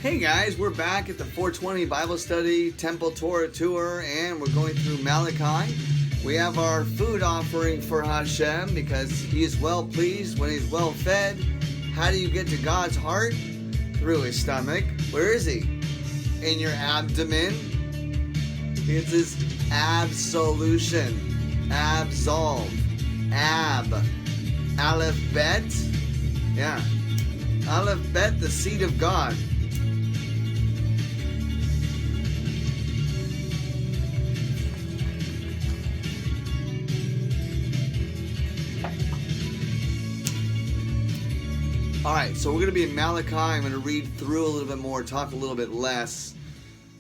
Hey guys, we're back at the 420 Bible Study Temple Torah Tour, and we're going through Malachi. We have our food offering for Hashem because He is well pleased when He's well fed. How do you get to God's heart? Through His stomach. Where is He? In your abdomen. It's His absolution. Absolve. Aleph Bet. Yeah. Aleph Bet, the seed of God. Alright, so we're going to be in Malachi. I'm going to read through a little bit more, talk a little bit less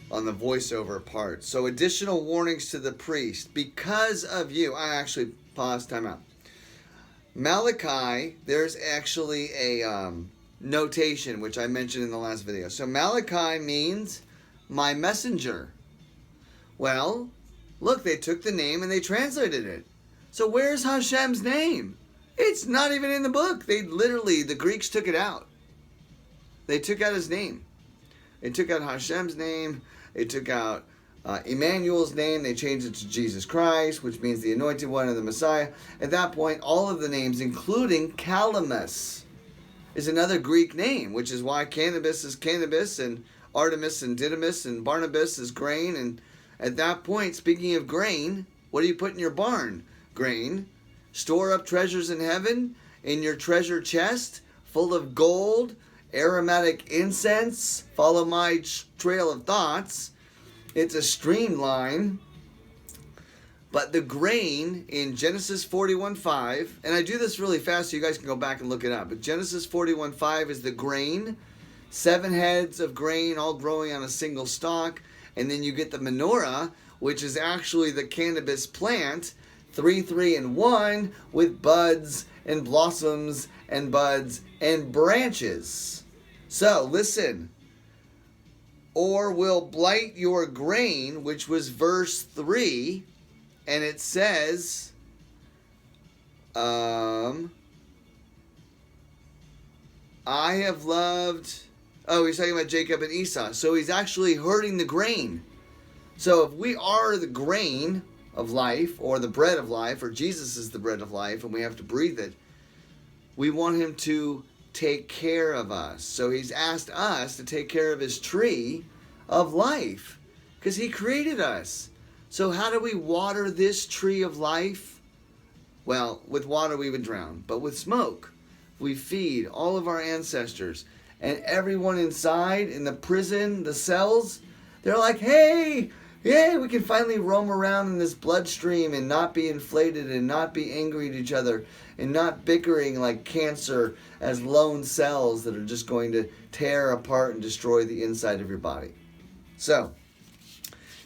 on the voiceover part. So, additional warnings to the priest. Because of you, I actually paused, time out. Malachi, there's actually a notation, which I mentioned in the last video. So, Malachi means my messenger. Well, look, they took the name and they translated it. So, where's Hashem's name? It's not even in the book. The Greeks took it out. They took out His name. They took out Hashem's name. They took out Emmanuel's name. They changed it to Jesus Christ, which means the Anointed One and the Messiah. At that point, all of the names, including Calamus, is another Greek name, which is why cannabis is cannabis, and Artemis and Didymus and Barnabas is grain. And at that point, speaking of grain, what do you put in your barn? Grain. Store up treasures in heaven, in your treasure chest, full of gold, aromatic incense. Follow my trail of thoughts. It's a streamline. But the grain in Genesis 41:5, and I do this really fast so you guys can go back and look it up. But Genesis 41:5 is the grain. 7 heads of grain all growing on a single stalk. And then you get the menorah, which is actually the cannabis plant. 3, 3, and 1 with buds and blossoms and buds and branches. So, listen. Or will blight your grain, which was verse 3. And it says, I have loved... Oh, he's talking about Jacob and Esau. So he's actually hurting the grain. So if we are the grain of life, or the bread of life, or Jesus is the bread of life, and we have to breathe it, we want Him to take care of us. So He's asked us to take care of His tree of life, because He created us. So how do we water this tree of life? Well, with water we would drown, but with smoke we feed all of our ancestors, and everyone inside, in the prison, the cells, they're like, hey, yeah, we can finally roam around in this bloodstream and not be inflated and not be angry at each other and not bickering like cancer as lone cells that are just going to tear apart and destroy the inside of your body. So,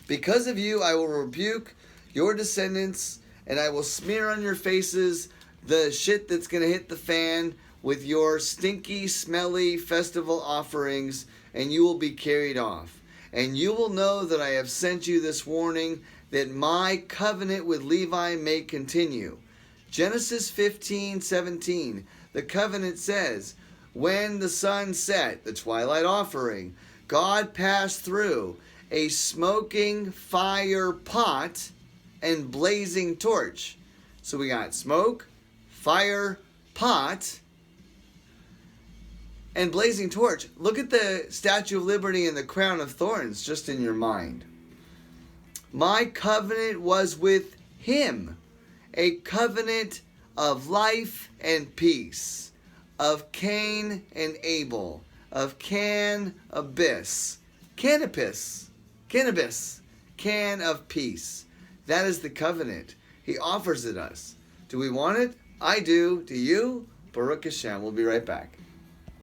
because of you, I will rebuke your descendants, and I will smear on your faces the shit that's going to hit the fan with your stinky, smelly festival offerings, and you will be carried off. And you will know that I have sent you this warning, that my covenant with Levi may continue. Genesis 15:17, the covenant says, when the sun set, the twilight offering, God passed through a smoking fire pot and blazing torch. So we got smoke, fire, pot, and blazing torch. Look at the Statue of Liberty and the crown of thorns just in your mind. My covenant was with Him, a covenant of life and peace, of Cain and Abel, of cannabis, can of peace. That is the covenant. He offers it us. Do we want it? I do. Do you? Baruch Hashem. We'll be right back.